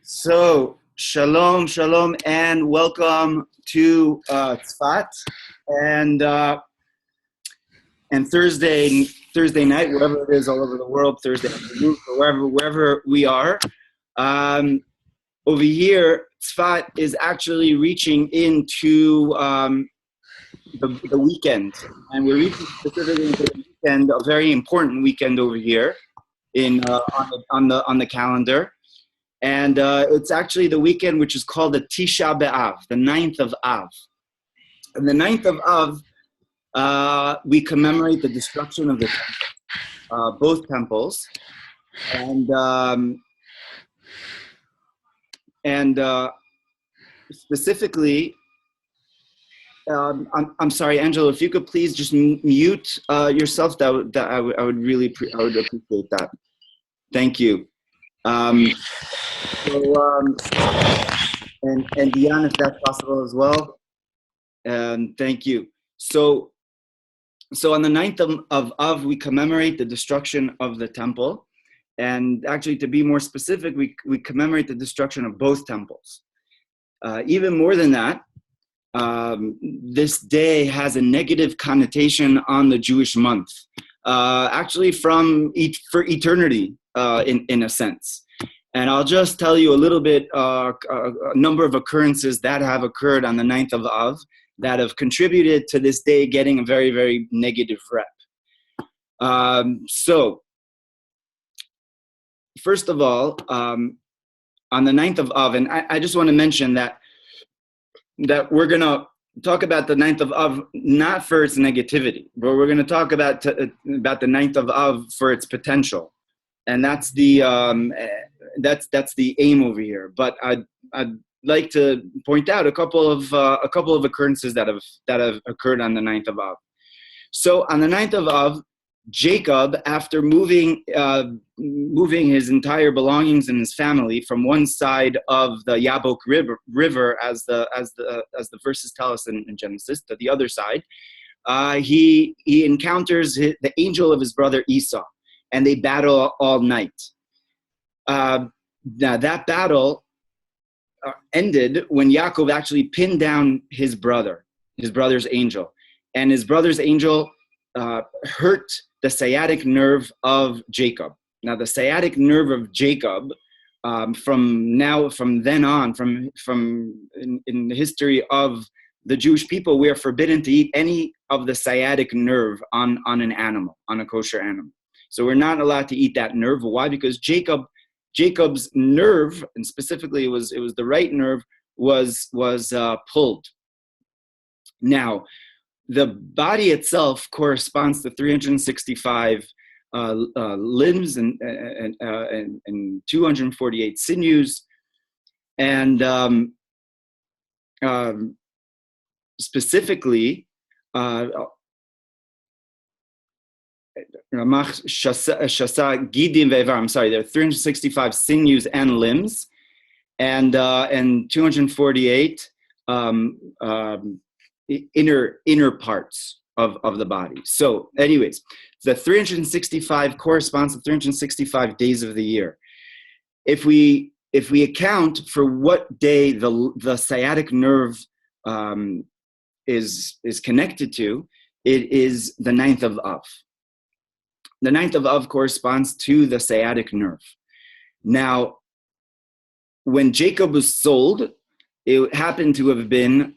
So, shalom, shalom, and welcome to Tzfat and uh, and Thursday night, wherever it is, all over the world. Thursday afternoon, or wherever we are. Um, Over here, Tzfat is actually reaching into the weekend, and we're reaching specifically into the weekend, a very important weekend over here in on the calendar. And it's actually the weekend which is called the Tisha'a B'Av, the ninth of Av. And the ninth of Av, we commemorate the destruction of both temples, and specifically, I'm sorry, Angelo, if you could please just mute yourself, I would really I would appreciate that. Thank you. And Dion, if that's possible as well. Thank you. So on the ninth of Av, we commemorate the destruction of the temple. And actually, to be more specific, we commemorate the destruction of both temples. Even more than that, this day has a negative connotation on the Jewish month, actually for eternity, in a sense. And I'll just tell you a little bit, a number of occurrences that have occurred on the ninth of Av that have contributed to this day getting a very, very negative rep. So, first of all, on the ninth of Av, and I just want to mention that we're going to talk about the ninth of Av not for its negativity, but we're going to talk about the ninth of Av for its potential. And that's the aim over here. But I'd like to point out a couple of occurrences that have occurred on the ninth of Av. So on the ninth of Av, Jacob, after moving his entire belongings and his family from one side of the Yabok river, as the verses tell us in Genesis, to the other side, he encounters the angel of his brother Esau, and they battle all night. Now that battle ended when Yaakov actually pinned down his brother's angel, and his brother's angel hurt the sciatic nerve of Jacob. Now, the sciatic nerve of Jacob, from then on, in the history of the Jewish people, we are forbidden to eat any of the sciatic nerve on an animal, on a kosher animal. So we're not allowed to eat that nerve. Why? Because Jacob's nerve, and specifically it was the right nerve, was pulled. Now, the body itself corresponds to 365 limbs and 248 sinews, and specifically, Shasa Gidim Ve'evar. I'm sorry, there are 365 sinews and limbs, and 248 inner parts of the body. So, anyways, the 365 corresponds to 365 days of the year. If we account for what day the sciatic nerve is connected to, it is the ninth of Av. The ninth of Av corresponds to the sciatic nerve. Now, when Jacob was sold, it happened to have been,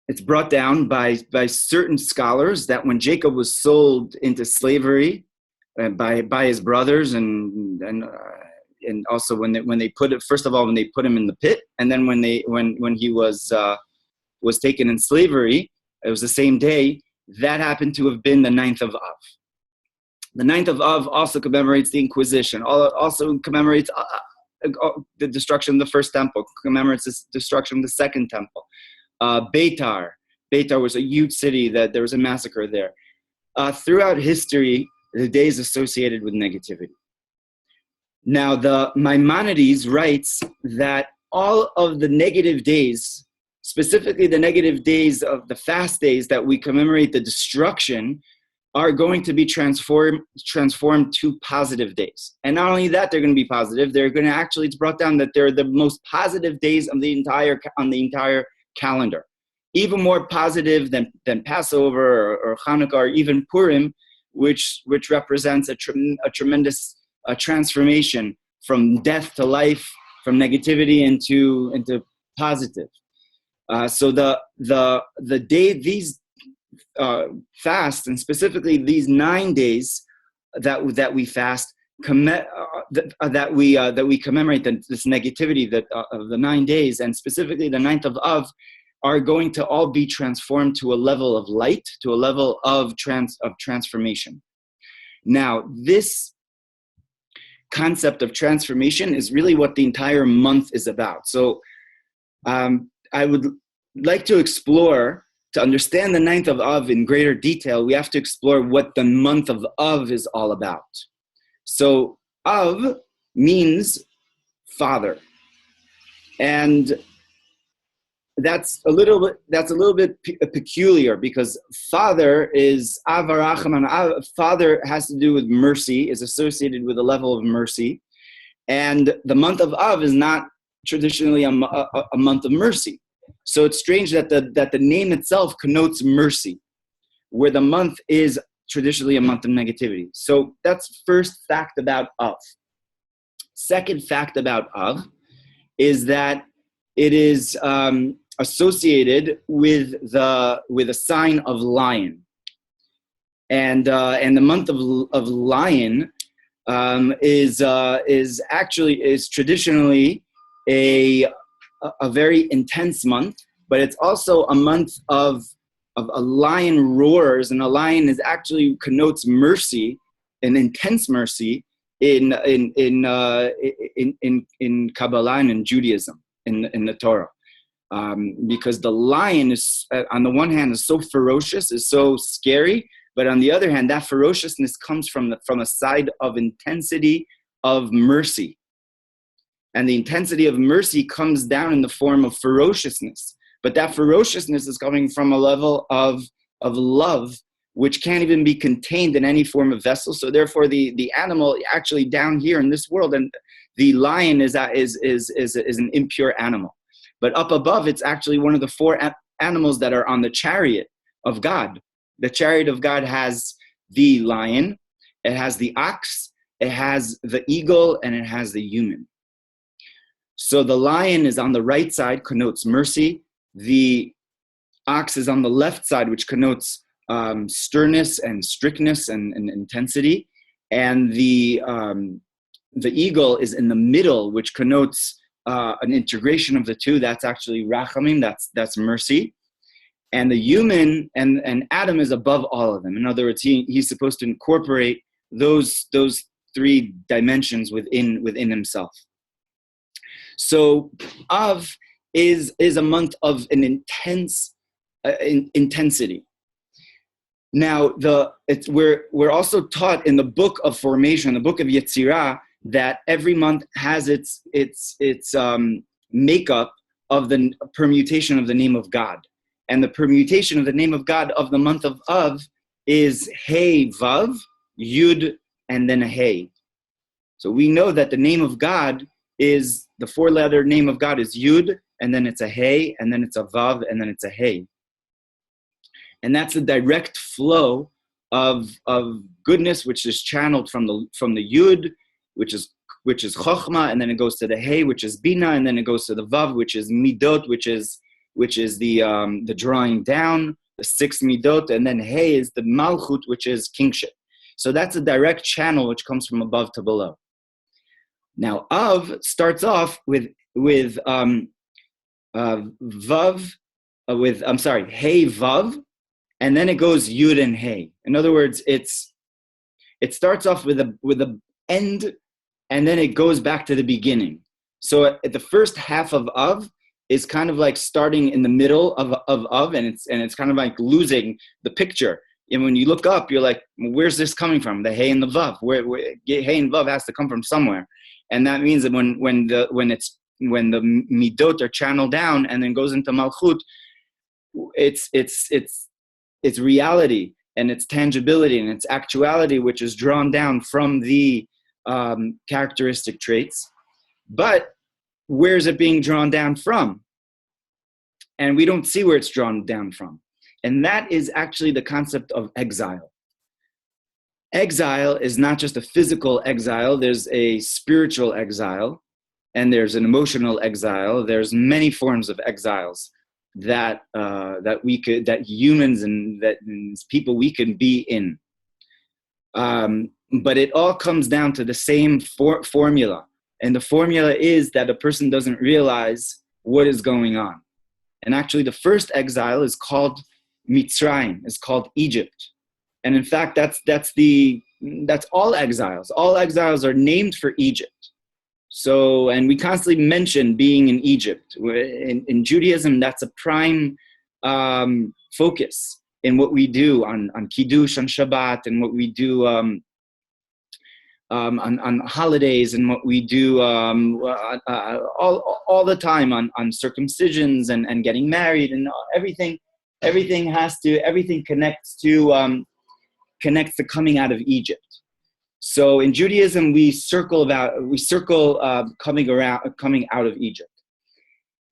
it's brought down by certain scholars that when Jacob was sold into slavery by his brothers, and also when they put it, first of all, when they put him in the pit, and then when he was taken in slavery, it was the same day. That happened to have been the ninth of Av. The ninth of Av also commemorates the Inquisition, also commemorates the destruction of the first temple, commemorates the destruction of the second temple. Beitar was a huge city that there was a massacre there. Throughout history, the day is associated with negativity. Now, the Maimonides writes that all of the negative days, specifically the negative days of the fast days that we commemorate the destruction, are going to be transformed to positive days. And not only that, they're going to be positive, they're going to actually, it's brought down that they're the most positive days of the entire calendar. Even more positive than Passover or Hanukkah or even Purim, which represents a tremendous transformation from death to life, from negativity into positive. So the day these fast, and specifically these 9 days that we fast, that we commemorate this negativity of the 9 days, and specifically the 9th of Av, are going to all be transformed to a level of light, to a level of transformation. Now, this concept of transformation is really what the entire month is about. So I would like to explore, to understand the 9th of Av in greater detail, we have to explore what the month of Av is all about. So Av means father. And that's a little bit peculiar, because father is avarachman. Father has to do with mercy, is associated with a level of mercy, and the month of Av is not traditionally a month of mercy. So it's strange that the name itself connotes mercy, where the month is traditionally a month of negativity. So that's first fact about Av. Second fact about Av is that it is associated with a sign of lion, and the month of lion is traditionally a very intense month, but it's also a month of a lion roars, and a lion is actually connotes mercy, an intense mercy in Kabbalah and in Judaism, in the Torah. Because the lion is, on the one hand, is so ferocious, is so scary, but on the other hand, that ferociousness comes from a side of intensity of mercy. And the intensity of mercy comes down in the form of ferociousness. But that ferociousness is coming from a level of love, which can't even be contained in any form of vessel. So therefore, the animal actually down here in this world, and the lion is an impure animal. But up above, it's actually one of the 4 animals that are on the chariot of God. The chariot of God has the lion, it has the ox, it has the eagle, and it has the human. So the lion is on the right side, connotes mercy. The ox is on the left side, which connotes sternness and strictness and intensity. And the eagle is in the middle, which connotes an integration of the two. That's actually rachamim, that's mercy. And the human and Adam is above all of them. In other words, he's supposed to incorporate those 3 dimensions within himself. So Av is a month of an intense intensity. Now, we're also taught in the book of formation, the book of Yetzirah, that every month has its makeup of the permutation of the name of God. And the permutation of the name of God of the month of Av is Hey Vav, Yud, and then a Hey. So we know that the name of God is, the 4-letter name of God is Yud, and then it's a Hey, and then it's a Vav, and then it's a Hey. And that's a direct flow of goodness, which is channeled from the Yud, which is Chochmah, and then it goes to the Hey, which is Bina, and then it goes to the Vav, which is Midot, which is the drawing down, the 6 Midot, and then Hey is the Malchut, which is kingship. So that's a direct channel which comes from above to below. Now Av starts off with Vav, Hey Vav, and then it goes Yud and Hey. In other words, it starts off with a end, and then it goes back to the beginning. So at the first half of Av is kind of like starting in the middle of Av, and it's kind of like losing the picture. And when you look up, you're like, where's this coming from? The Hey and the Vav. Where Hey and Vav has to come from somewhere. And that means that when the midot are channeled down and then goes into Malchut, it's reality. and its tangibility and its actuality, which is drawn down from the characteristic traits. But where is it being drawn down from? And we don't see where it's drawn down from. And that is actually the concept of exile. Exile is not just a physical exile. There's a spiritual exile, and there's an emotional exile. There's many forms of exiles that humans and that people we can be in. But it all comes down to the same formula. And the formula is that a person doesn't realize what is going on. And actually the first exile is called Mitzrayim, is called Egypt. And in fact, that's all exiles. All exiles are named for Egypt. So, and we constantly mention being in Egypt. In Judaism, that's a prime focus in what we do on Kiddush, on Shabbat, and what we do on holidays, and what we do all the time on circumcisions and getting married, and everything. Everything connects to coming out of Egypt. So in Judaism, we circle coming out of Egypt,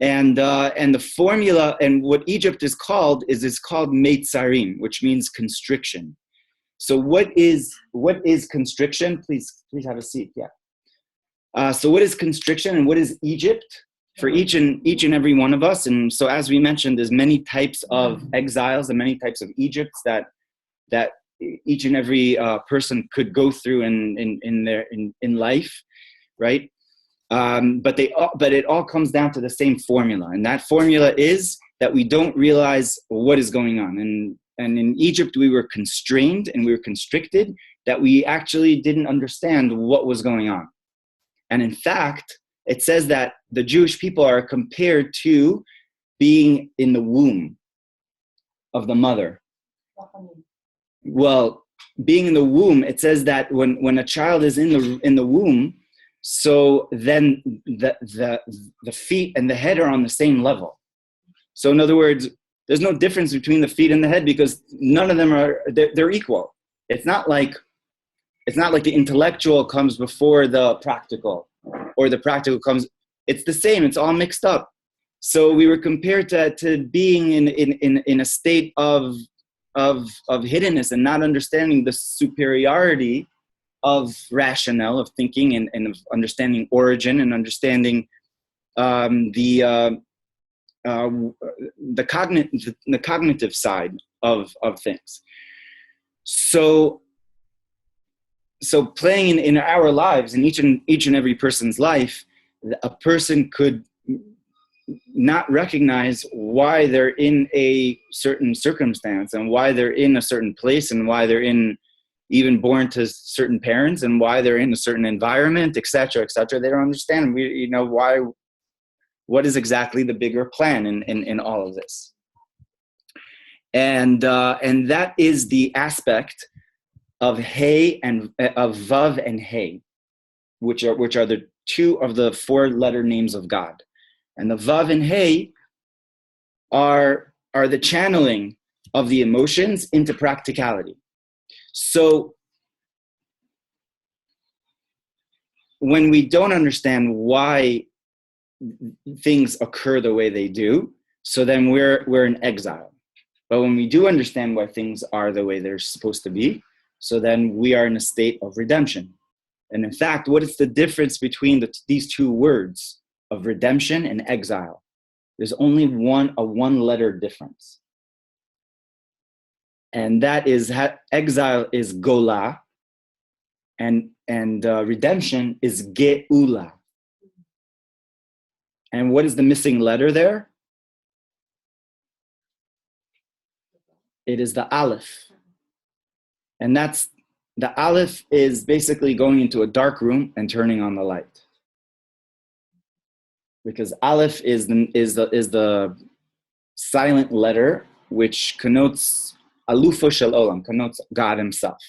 and the formula and what Egypt is called is called Meitzarim, which means constriction. So what is constriction? Please have a seat. Yeah. So what is constriction and what is Egypt for each and every one of us? And so as we mentioned, there's many types of exiles and many types of Egypts that each and every person could go through in life, right? But it all comes down to the same formula, and that formula is that we don't realize what is going on. And in Egypt, we were constrained and we were constricted, that we actually didn't understand what was going on. And in fact, it says that the Jewish people are compared to being in the womb of the mother. Well, being in the womb, it says that when a child is in the womb, so then the feet and the head are on the same level. So in other words, there's no difference between the feet and the head, because none of them they're equal. It's not like the intellectual comes before the practical, or the practical comes. It's the same. It's all mixed up. So we were compared to being in a state of hiddenness and not understanding the superiority of rationale, of thinking, and of understanding origin, and understanding the cognitive side of things. So playing in our lives, in each and every person's life, a person could not recognize why they're in a certain circumstance, and why they're in a certain place, and why they're even born to certain parents, and why they're in a certain environment, etc., etc. They don't understand why. What is exactly the bigger plan in all of this? And that is the aspect of Hey and of Vav and Hey, which are the two of the four-letter names of God. And the Vav and Hey are the channeling of the emotions into practicality. So when we don't understand why things occur the way they do, so then we're in exile. But when we do understand why things are the way they're supposed to be, so then we are in a state of redemption. And in fact, what is the difference between these two words of redemption and exile? There's only a one-letter difference. And that is exile is gola, and redemption is geula. And what is the missing letter there? It is the aleph. And the aleph is basically going into a dark room and turning on the light. Because aleph is the silent letter which connotes alufo shel olam, connotes God himself.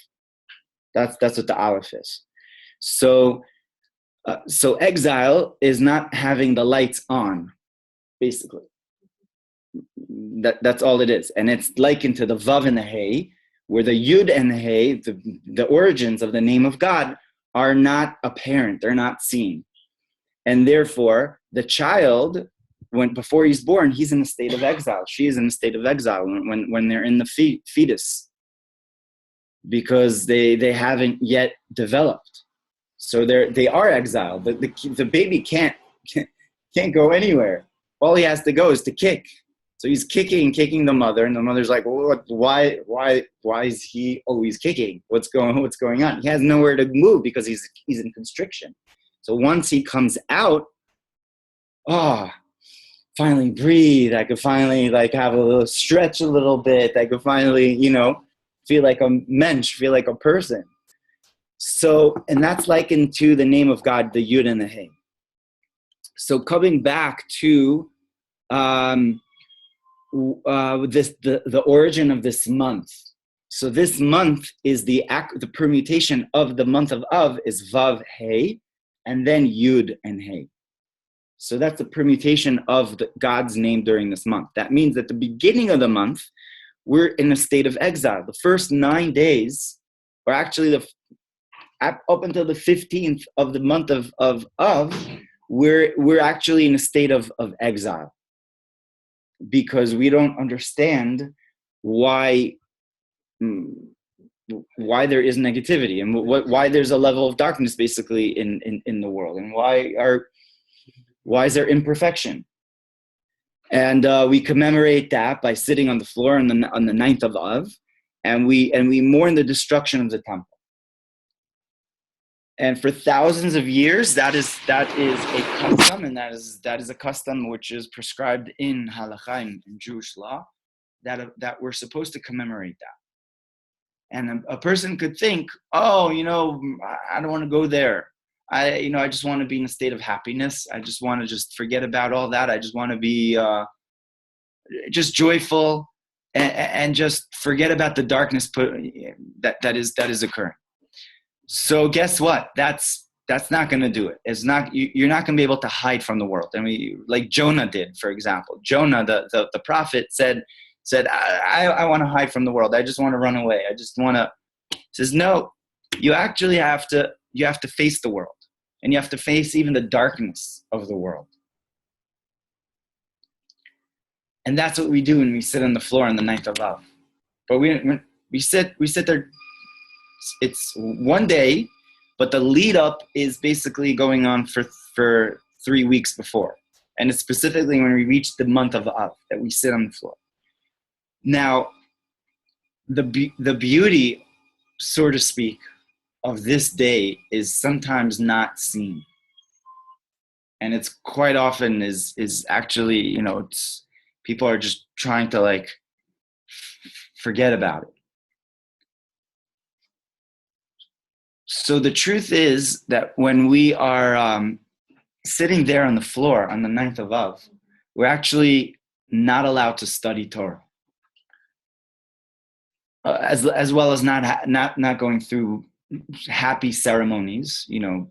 That's what the aleph is. So exile is not having the lights on, basically. That's all it is. And it's likened to the Vav and the Hey, where the Yud and the Hey, the origins of the name of God, are not apparent, they're not seen. And therefore, the child, before he's born, he's in a state of exile. She is in a state of exile when they're in the fetus, because they haven't yet developed. So they are exiled. The baby can't go anywhere. All he has to go is to kick. So he's kicking the mother, and the mother's like, well, why is he always kicking? What's going on? He has nowhere to move because he's in constriction. So once he comes out, finally breathe. I could finally have a little stretch a little bit. I could finally, feel like a mensch, feel like a person. So, and that's likened to the name of God, the Yud and the Hey. So coming back to the origin of this month. So this month is the permutation of the month of Av is Vav Hey, and then Yud and Hey. So that's the permutation of God's name during this month. That means at the beginning of the month, we're in a state of exile. The first 9 days, or actually up until the 15th of the month of Av, we're actually in a state of exile, because we don't understand why there is negativity, and why there's a level of darkness basically in the world, and why is there imperfection. And we commemorate that by sitting on the floor on the 9th of Av, and we mourn the destruction of the temple. And for thousands of years, that is a custom, and that is a custom which is prescribed in halakha, in Jewish law, that we're supposed to commemorate that. And a person could think, I don't want to go there. I just want to be in a state of happiness. I just want to just forget about all that. I just want to be just joyful and just forget about the darkness that is occurring. So guess what? That's not going to do it. It's not. You're not going to be able to hide from the world. I mean, like Jonah did, for example. Jonah, the prophet, said, I want to hide from the world. I just want to run away. I just want to. Says, no. You actually have to face the world, and you have to face even the darkness of the world. And that's what we do when we sit on the floor on the 9th of Av. But we sit there. It's one day, but the lead up is basically going on for 3 weeks before. And it's specifically when we reach the month of Av that we sit on the floor. Now, the beauty, so to speak, of this day is sometimes not seen. And it's quite often is actually, it's people are just trying to forget about it. So the truth is that when we are sitting there on the floor on the 9th of Av, we're actually not allowed to study Torah, as well as not going through happy ceremonies,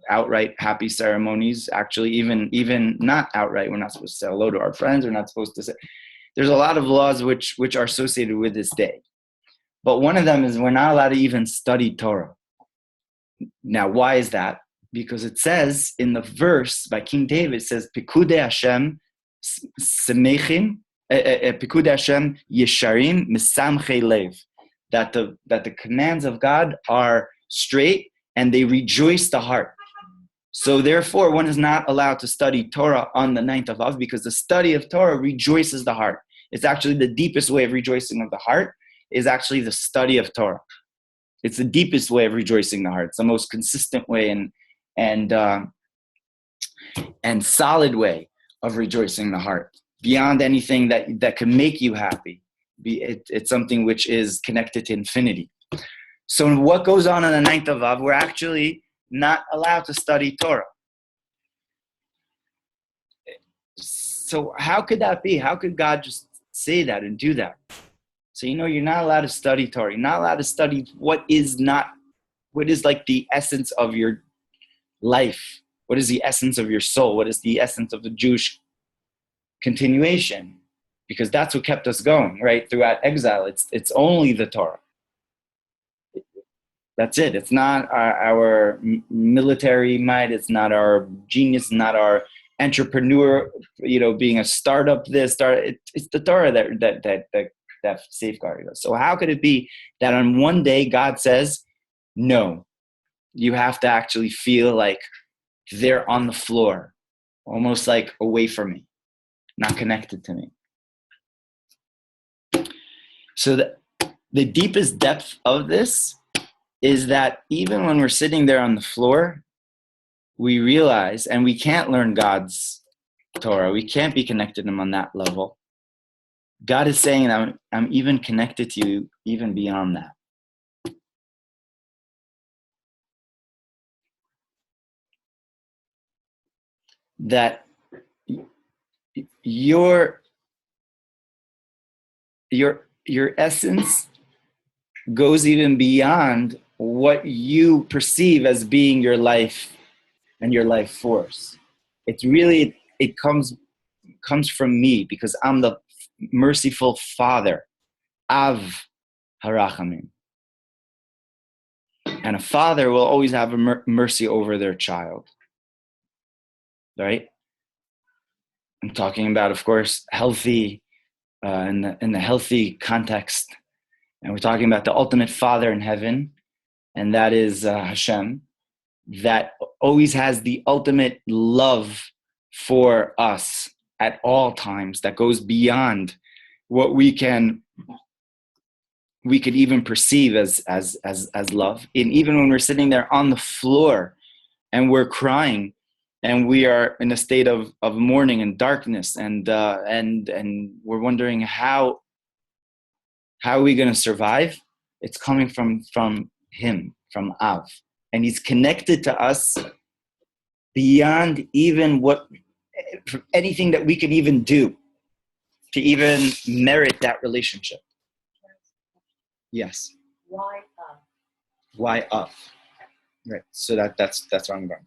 outright happy ceremonies. Actually, even not outright, we're not supposed to say hello to our friends. We're not supposed to say. There's a lot of laws which are associated with this day, but one of them is we're not allowed to even study Torah. Now, why is that? Because it says in the verse by King David, it says, Pikudei Hashem semechim, Pikudei Hashem yesharim misamchei lev, that the commands of God are straight and they rejoice the heart. So therefore, one is not allowed to study Torah on the 9th of Av, because the study of Torah rejoices the heart. It's actually the deepest way of rejoicing of the heart is actually the study of Torah. It's the deepest way of rejoicing the heart. It's the most consistent way and solid way of rejoicing the heart. Beyond anything that can make you happy, it's something which is connected to infinity. So what goes on the 9th of Av? We're actually not allowed to study Torah. So how could that be? How could God just say that and do that? So, you're not allowed to study Torah. You're not allowed to study what is like the essence of your life. What is the essence of your soul? What is the essence of the Jewish continuation? Because that's what kept us going, right? Throughout exile, it's only the Torah. That's it. It's not our military might. It's not our genius. Not our entrepreneur. Being a startup. It's the Torah that safeguarded us. So how could it be that on one day God says, "No, you have to actually feel like they're on the floor, almost like away from me, not connected to me." So the deepest depth of this is that even when we're sitting there on the floor, we realize, and we can't learn God's Torah, we can't be connected to Him on that level. God is saying that I'm even connected to you even beyond that. That your essence goes even beyond what you perceive as being your life and your life force. It's really, it comes from me, because I'm the merciful Father, Av Harachamim. And a father will always have a mercy over their child, right? I'm talking about, of course, healthy, in the healthy context. And we're talking about the ultimate Father in heaven, and that is Hashem, that always has the ultimate love for us at all times, that goes beyond what we could even perceive as love. And even when we're sitting there on the floor and we're crying and we are in a state of mourning and darkness, and we're wondering how are we going to survive, it's coming from Him, from Av. And He's connected to us beyond even anything that we can even do to even merit that relationship. Yes. Why Av? Why Av? Right. So that's where I'm going.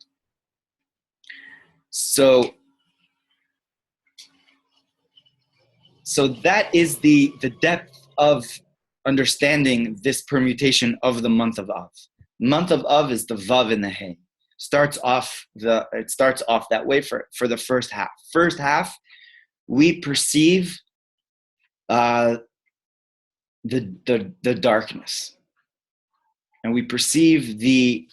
So that is the depth of understanding this permutation of the month of Av. Month of Av is the Vav in the Hey. It starts off that way for the first half. First half, we perceive the darkness, and we perceive the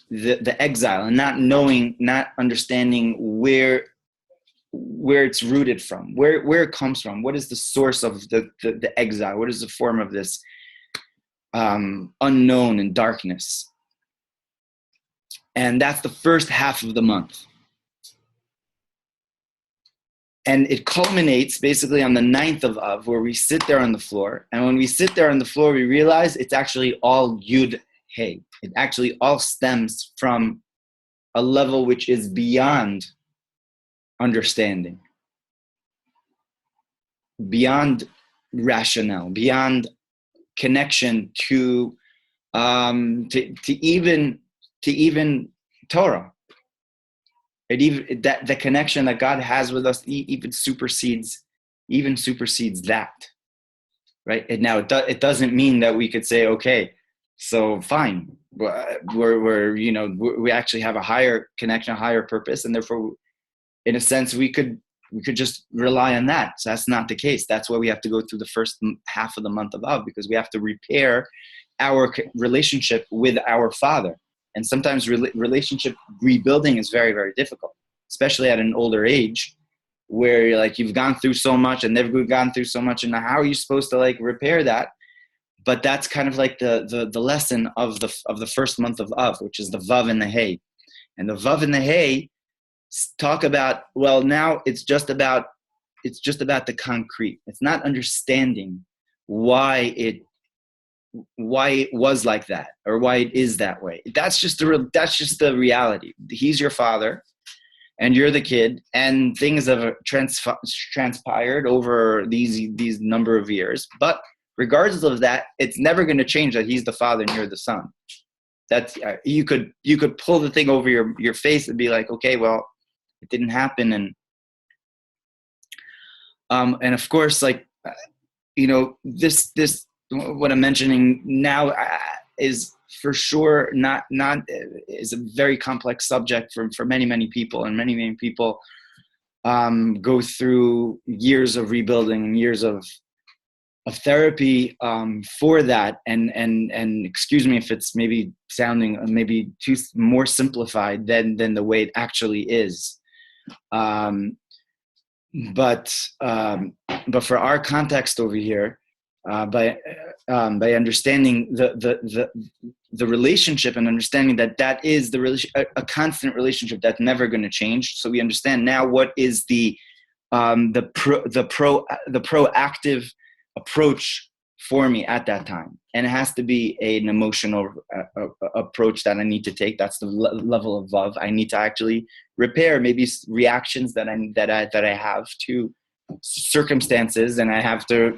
exile, and not understanding where it's rooted from, where it comes from, what is the source of the exile, what is the form of this unknown and darkness. And that's the first half of the month. And it culminates basically on the 9th of Av, where we sit there on the floor. And when we sit there on the floor, we realize it's actually all Yud Hey. It actually all stems from a level which is beyond understanding, beyond rationale, beyond connection to even Torah. The connection that God has with us even supersedes that, right? And now it doesn't mean that we could say, okay, so fine, we actually have a higher connection, a higher purpose, and therefore, in a sense, we could just rely on that. So that's not the case. That's why we have to go through the first half of the month of Av, because we have to repair our relationship with our Father. And sometimes relationship rebuilding is very, very difficult, especially at an older age, where you've gone through so much and they've gone through so much, and how are you supposed to repair that? But that's kind of like the lesson of the first month of Av, which is the Vav and the Hey. And the Vav and the Hey talk about, well, now it's just about the concrete. It's not understanding why it was like that, or why it is that way. That's just the reality. He's your father, and you're the kid, and things have transpired over these number of years. But regardless of that, it's never going to change that he's the father and you're the son. That's you could pull the thing over your face and be like, okay, well, it didn't happen, and of course, this what I'm mentioning now is for sure not is a very complex subject for many people, and many people go through years of rebuilding and years of therapy for that, and excuse me if it's maybe sounding maybe too more simplified than the way it actually is, but for our context over here, by understanding the relationship, and understanding that is a constant relationship that's never going to change. So we understand now what is the proactive approach for me at that time, and it has to be an emotional approach that I need to take. That's the level of love. I need to actually repair maybe reactions that I have to circumstances, and I have to,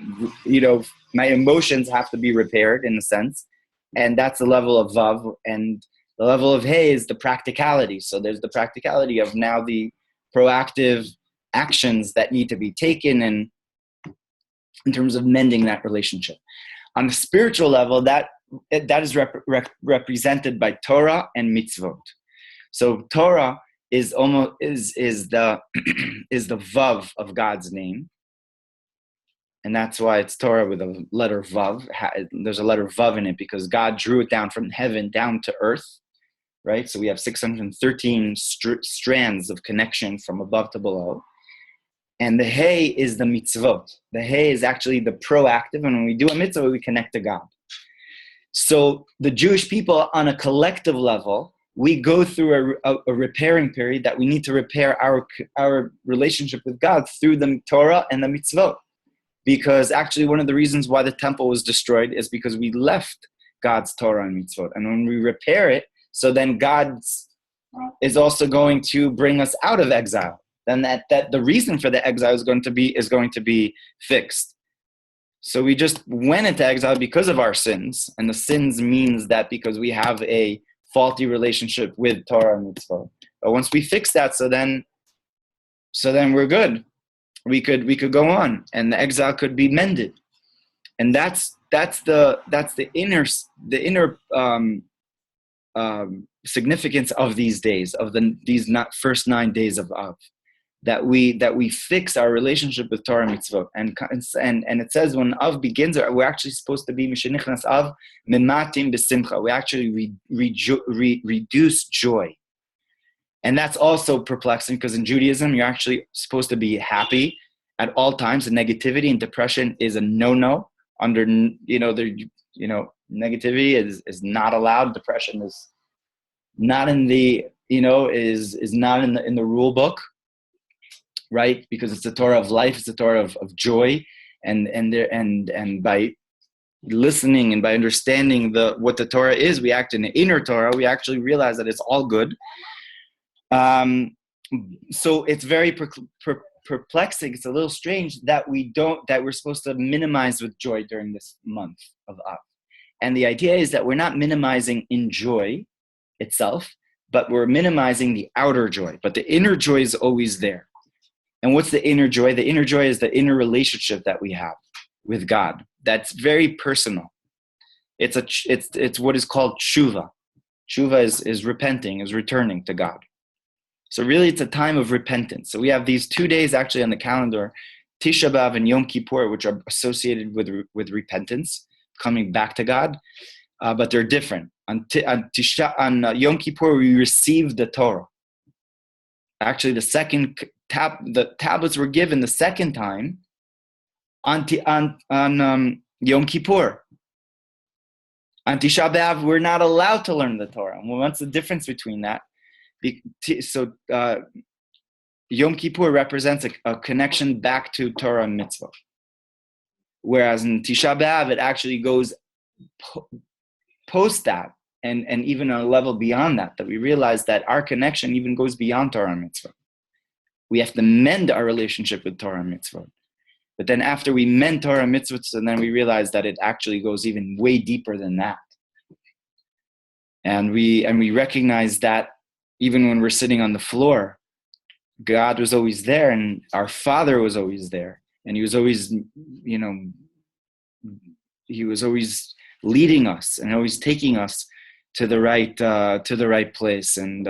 my emotions have to be repaired in a sense, and that's the level of love. And the level of hey is the practicality. So there's the practicality of now the proactive actions that need to be taken, and in terms of mending that relationship. On a spiritual level, that is represented by Torah and mitzvot. So Torah is almost is the is the vav of God's name, and that's why it's Torah with a letter vav. There's a letter vav in it because God drew it down from heaven down to earth, right? So we have 613 strands of connection from above to below. And the hey is the mitzvot. The hey is actually the proactive, and when we do a mitzvah, we connect to God. So the Jewish people, on a collective level, we go through a repairing period that we need to repair our relationship with God through the Torah and the mitzvot. Because actually one of the reasons why the temple was destroyed is because we left God's Torah and mitzvot. And when we repair it, so then God is also going to bring us out of exile. Then that the reason for the exile is going to be fixed. So we just went into exile because of our sins, and the sins means that because we have a faulty relationship with Torah and mitzvah. But once we fix that, so then we're good. We could go on, and the exile could be mended. And that's the inner significance of these days, of these first 9 days of Av. That we fix our relationship with Torah and mitzvot, and it says when Av begins, we're actually supposed to be mishenichnas Av mimatim b'simcha. We actually reduce joy, and that's also perplexing because in Judaism you're actually supposed to be happy at all times. And negativity and depression is a no-no. Under negativity is not allowed. Depression is not in the is not in the rule book. Right, because it's the Torah of life, it's the Torah of joy, and by listening and by understanding what the Torah is, we act in the inner Torah. We actually realize that it's all good. So it's very perplexing. It's a little strange that we're supposed to minimize with joy during this month of Av. And the idea is that we're not minimizing in joy itself, but we're minimizing the outer joy. But the inner joy is always there. And what's the inner joy? The inner joy is the inner relationship that we have with God. That's very personal. It's what is called tshuva. Tshuva is repenting, is returning to God. So really it's a time of repentance. So we have these 2 days actually on the calendar, Tisha'a and Yom Kippur, which are associated with repentance, coming back to God, but they're different. On Yom Kippur, we receive the Torah. Actually, the tablets were given the second time on Yom Kippur. On Tisha'a B'Av, we're not allowed to learn the Torah. Well, what's the difference between that? So Yom Kippur represents a connection back to Torah and mitzvah. Whereas in Tisha'a B'Av, it actually goes post that, and even on a level beyond that we realize that our connection even goes beyond Torah and mitzvah. We have to mend our relationship with Torah and mitzvah. But then after we mend Torah and mitzvah, and then we realize that it actually goes even way deeper than that. And we recognize that even when we're sitting on the floor, God was always there, and our Father was always there. And he was always, he was always leading us and always taking us the right place, and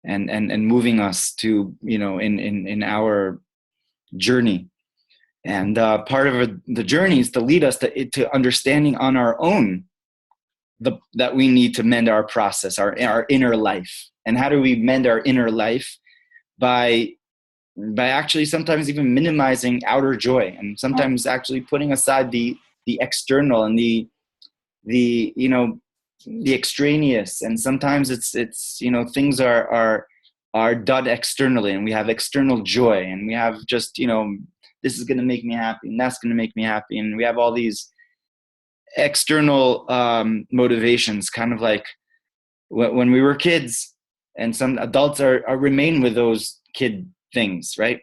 moving us to, in our journey. And part of the journey is to lead us to understanding on our own that we need to mend our process, our inner life. And how do we mend our inner life? By actually sometimes even minimizing outer joy, and sometimes actually putting aside the external and the extraneous. And sometimes it's things are done externally, and we have external joy, and we have just, this is going to make me happy, and that's going to make me happy, and we have all these external motivations, kind of like when we were kids, and some adults remain with those kid things, right?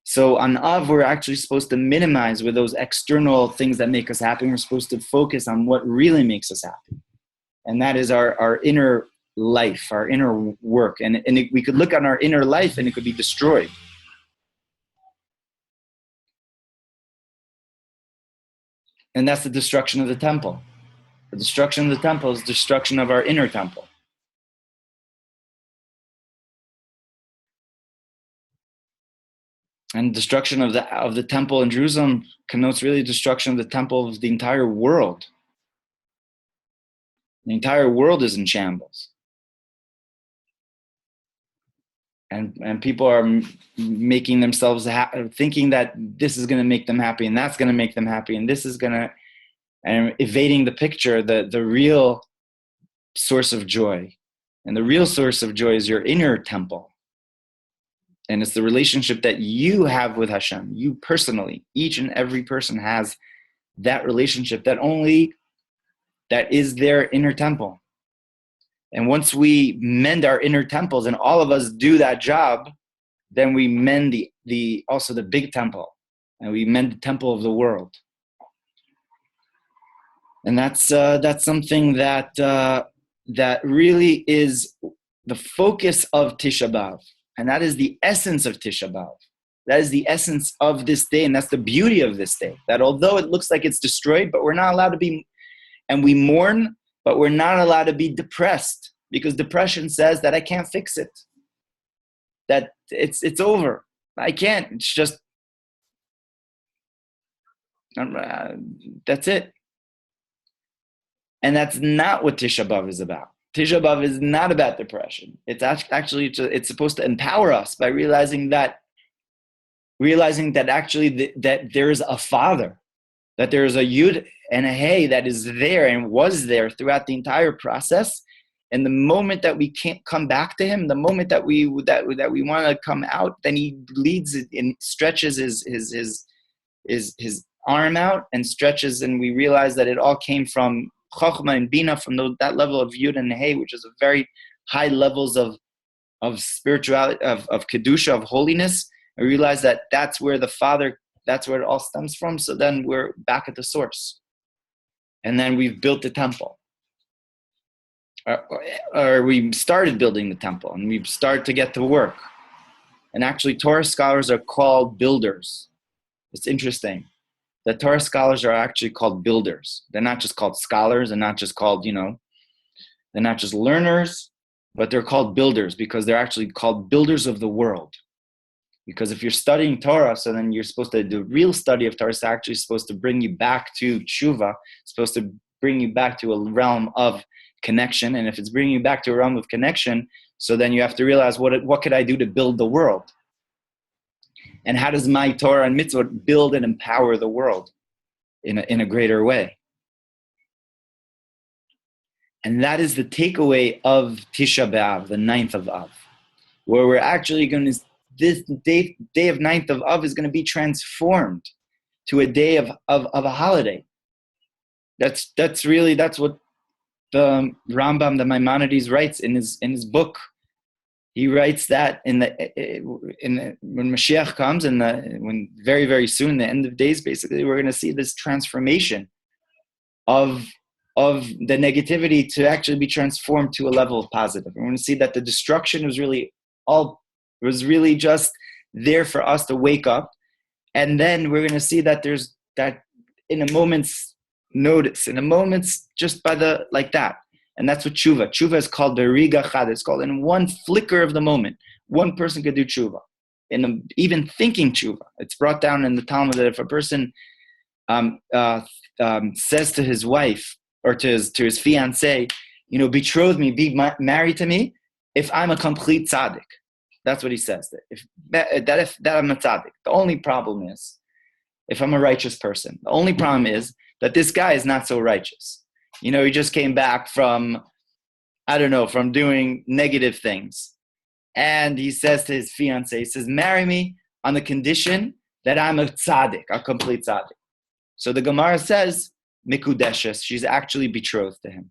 So on Av, we're actually supposed to minimize with those external things that make us happy. We're supposed to focus on what really makes us happy, and that is our inner life, our inner work. And we could look at our inner life, and it could be destroyed. And that's the destruction of the temple. The destruction of the temple is destruction of our inner temple. And destruction of the temple in Jerusalem connotes really destruction of the temple of the entire world. The entire world is in shambles. And people are making themselves thinking that this is going to make them happy, and that's going to make them happy, and this is going to, and evading the picture, the real source of joy. And the real source of joy is your inner temple. And it's the relationship that you have with Hashem. You personally, each and every person has that relationship that is their inner temple. And once we mend our inner temples, and all of us do that job, then we mend also the big temple, and we mend the temple of the world. And that's something that really is the focus of Tisha B'Av, and that is the essence of Tisha B'Av. That is the essence of this day, and that's the beauty of this day. That although it looks like it's destroyed, but we're not allowed to be, and we mourn, but we're not allowed to be depressed, because depression says that I can't fix it, that it's over. I can't. It's just that's it. And that's not what Tisha B'Av is about. Tisha B'Av is not about depression. It's actually it's supposed to empower us by realizing that actually that there is a Father, that there is a Yud and a Hey that is there and was there throughout the entire process. And the moment that we can't come back to Him, the moment that we want to come out, then He leads it and stretches his arm out and stretches, and we realize that it all came from Chokhmah and Bina, from that level of Yud and Hey, which is a very high levels of spirituality, of Kedusha, of holiness. I realize that that's where the Father, that's where it all stems from. So then we're back at the source. And then we've built the temple. Or we started building the temple, and we've started to get to work. And actually, Torah scholars are called builders. It's interesting that Torah scholars are actually called builders. They're not just called scholars, and not just called, they're not just learners, but they're called builders because they're actually called builders of the world. Because if you're studying Torah, so then you're supposed to, the real study of Torah is actually supposed to bring you back to tshuva, supposed to bring you back to a realm of connection. And if it's bringing you back to a realm of connection, so then you have to realize what could I do to build the world? And how does my Torah and mitzvot build and empower the world in a greater way? And that is the takeaway of Tisha B'Av, the 9th of Av, where we're actually going to, this day of 9th of Av is going to be transformed to a day of a holiday. That's what the Rambam, the Maimonides, writes in his book. He writes that when Mashiach comes, when very, very soon, the end of days, basically, we're going to see this transformation of the negativity to actually be transformed to a level of positive. We're going to see that the destruction was really just there for us to wake up, and then we're going to see that there's that in a moment's notice, in a moment's just by like that. And that's what tshuva. Tshuva is called beriga chad. It's called in one flicker of the moment. One person could do tshuva. Even thinking tshuva. It's brought down in the Talmud that if a person says to his wife or to his fiance, betroth me, be married to me, if I'm a complete tzaddik. That's what he says. If I'm a tzaddik. The only problem is, if I'm a righteous person, the only problem is that this guy is not so righteous. He just came back from doing negative things. And he says to his fiance, he says, marry me on the condition that I'm a tzaddik, a complete tzaddik. So the Gemara says, mikudeshes, she's actually betrothed to him.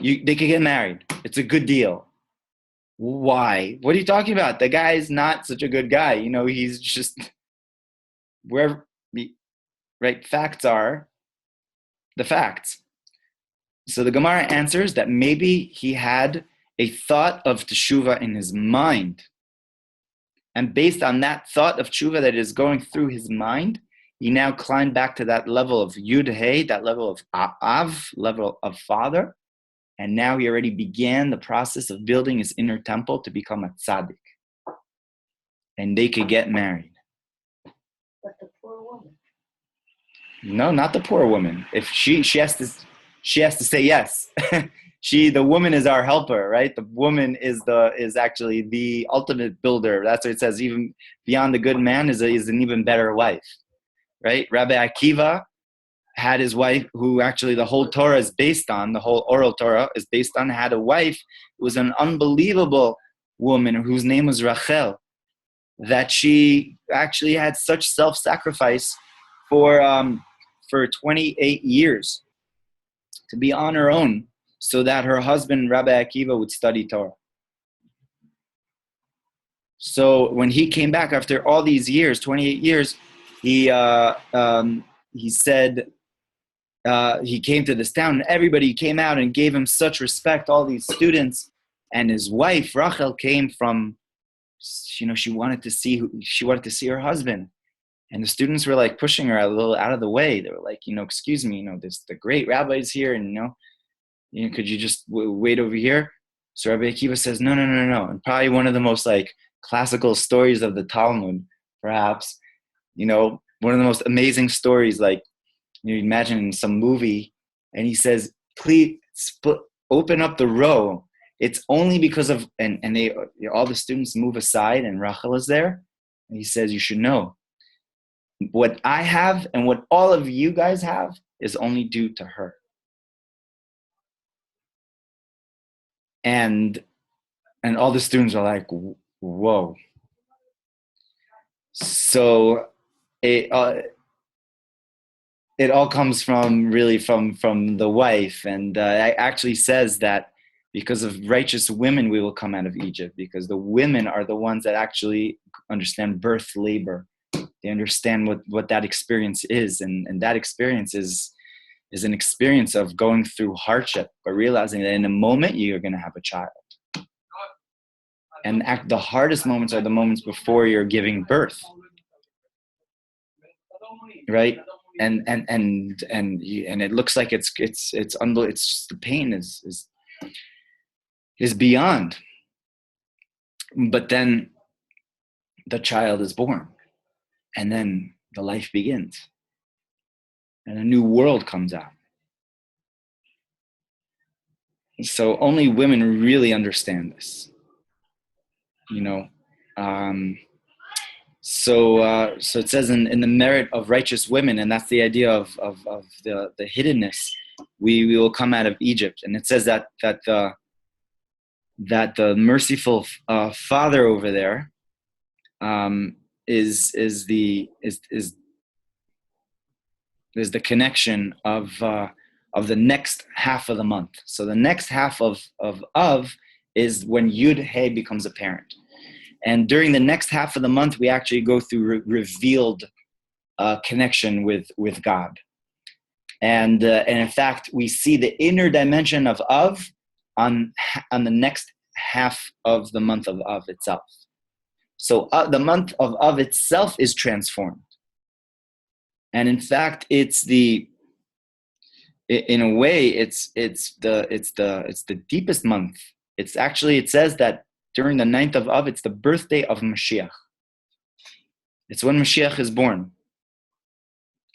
They could get married. It's a good deal. Why? What are you talking about? The guy is not such a good guy. He's just wherever, right? Facts are the facts. So the Gemara answers that maybe he had a thought of teshuvah in his mind. And based on that thought of teshuvah that is going through his mind, he now climbed back to that level of Yud Hey, that level of Av, level of father. And now he already began the process of building his inner temple to become a tzaddik. And they could get married. But the poor woman. No, not the poor woman. If she has to say yes. The woman is our helper, right? The woman is actually the ultimate builder. That's what it says. Even beyond the good man is an even better wife, right? Rabbi Akiva had his wife, who actually the whole Torah is based on, the whole oral Torah is based on, had a wife who was an unbelievable woman whose name was Rachel, that she actually had such self-sacrifice for 28 years to be on her own so that her husband, Rabbi Akiva, would study Torah. So when he came back after all these years, 28 years, he said, he came to this town and everybody came out and gave him such respect, all these students. And his wife, Rachel, came from, she wanted to see her husband. And the students were like pushing her a little out of the way. They were like, excuse me, the great rabbi is here, and could you just wait over here? So Rabbi Akiva says, no. And probably one of the most classical stories of the Talmud, perhaps, one of the most amazing stories, you imagine in some movie, and he says, please open up the row. It's only because of, and they, all the students move aside and Rachel is there. And he says, you should know, what I have and what all of you guys have is only due to her. And all the students are like, whoa. So it all comes from the wife. And it actually says that because of righteous women, we will come out of Egypt, because the women are the ones that actually understand birth labor. They understand what that experience is. And that experience is an experience of going through hardship, but realizing that in a moment you're going to have a child. And the hardest moments are the moments before you're giving birth, right? And it looks like it's the pain is beyond. But then the child is born, and then the life begins. And a new world comes out. So only women really understand this, So it says in the merit of righteous women, and that's the idea of the hiddenness. We will come out of Egypt, and it says that the merciful Father over there is the connection of the next half of the month. So the next half of is when Yud Hey becomes apparent. And during the next half of the month, we actually go through revealed connection with God. And in fact, we see the inner dimension of on the next half of the month of Av itself. So the month of Av itself is transformed. And in fact, it's in a way, it's the deepest month. It's actually, it says that during the 9th of Av, it's the birthday of Mashiach. It's when Mashiach is born.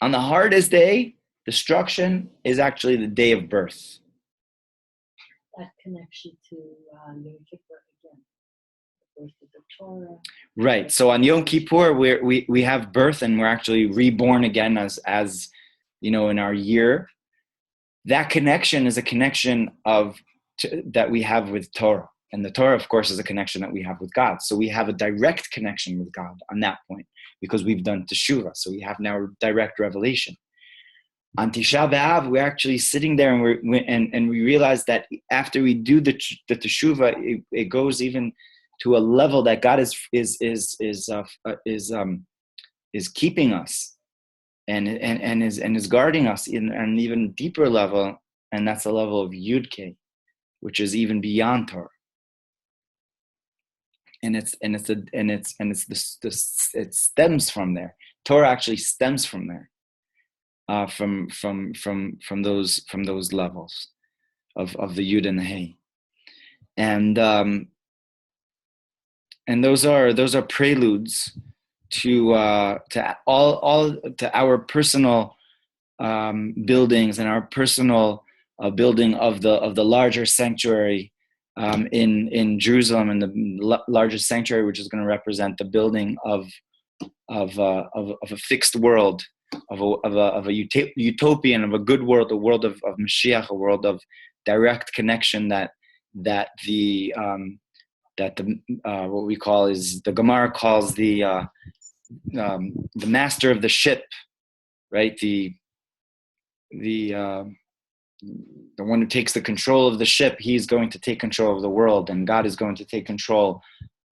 On the hardest day, destruction is actually the day of birth. That connection to Yom Kippur again. The birth of the Torah. Right. So on Yom Kippur, we have birth, and we're actually reborn again as in our year. That connection is a connection that we have with Torah. And the Torah, of course, is a connection that we have with God. So we have a direct connection with God on that point because we've done Teshuva. So we have now direct revelation. On Tisha'a B'Av, we're actually sitting there and we realize that after we do the Teshuva, it goes even to a level that God is keeping us and is guarding us in an even deeper level, and that's the level of Yud-K, which is even beyond Torah. It stems from there. Torah actually stems from there, from those levels of the Yud and the Hey, and those are preludes to our personal buildings and our personal building of the larger sanctuary in Jerusalem, and the largest sanctuary, which is going to represent the building of a fixed world, of a utopian, of a good world, a world of Mashiach, a world of direct connection that the what we call is, the Gemara calls the master of the ship, right? The one who takes the control of the ship, he's going to take control of the world, and God is going to take control,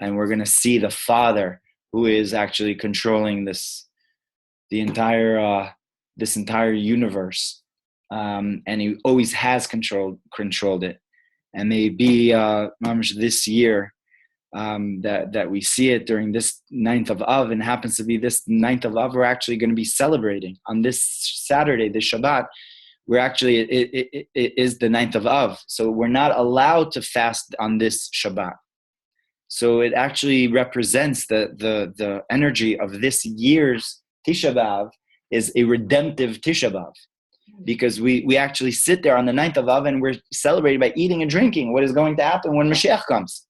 and we're going to see the Father who is actually controlling this entire universe, and he always has controlled it. And maybe this year that we see it during this 9th of Av, and happens to be this 9th of Av, we're actually going to be celebrating on this Saturday, this Shabbat. We're actually, it is the 9th of Av, so we're not allowed to fast on this Shabbat. So it actually represents the energy of this year's Tisha B'Av is a redemptive Tisha B'Av, because we actually sit there on the 9th of Av and we're celebrating by eating and drinking what is going to happen when Mashiach comes,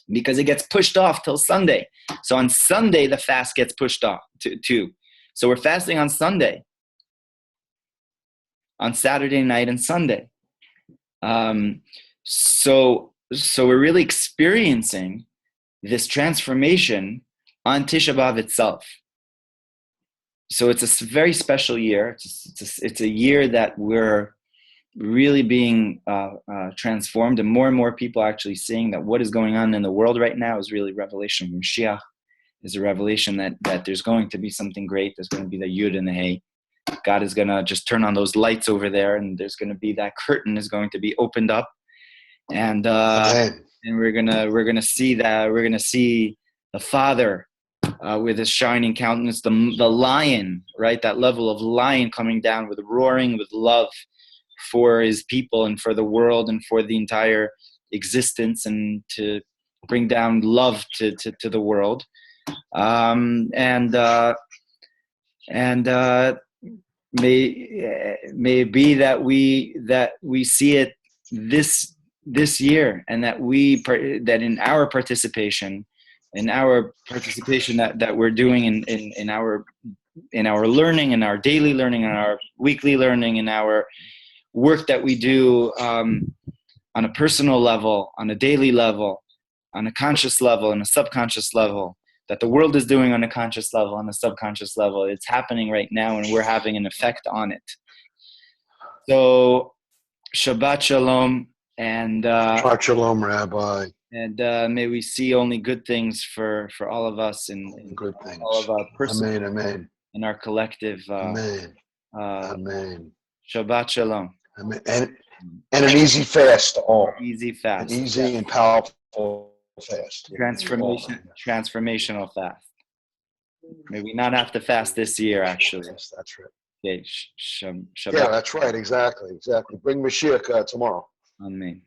because it gets pushed off till Sunday. So on Sunday, the fast gets pushed off too. So we're fasting on Sunday, on Saturday night and Sunday. So we're really experiencing this transformation on Tisha B'Av itself. So it's a very special year. It's a year that we're really being transformed, and more people are actually seeing that what is going on in the world right now is really revelation of Mashiach. Is a revelation that there's going to be something great. There's going to be the Yud and the Hey. God is going to just turn on those lights over there, and there's going to be that curtain is going to be opened up, and we're gonna see that. We're gonna see the Father with his shining countenance, the lion, right? That level of lion coming down with roaring with love for his people and for the world and for the entire existence, and to bring down love to the world. May it be that we see it this year, and that in our participation that we're doing in our learning, in our daily learning, in our weekly learning, in our work that we do on a personal level, on a daily level, on a conscious level, and a subconscious level, that the world is doing on a conscious level, on a subconscious level. It's happening right now, and we're having an effect on it. So, Shabbat Shalom, and Shabbat Shalom, Rabbi. And may we see only good things for all of us, and good things. All of our personal, amen, and our collective. Amen. Amen. Shabbat Shalom. Amen. And an easy fast to all. Easy fast. An easy and powerful fast. Transformational fast. May we not have to fast this year, actually. Yes, that's right. Okay, Yeah, Shabbat. that's right. Exactly. Bring Mashiach tomorrow. Amen.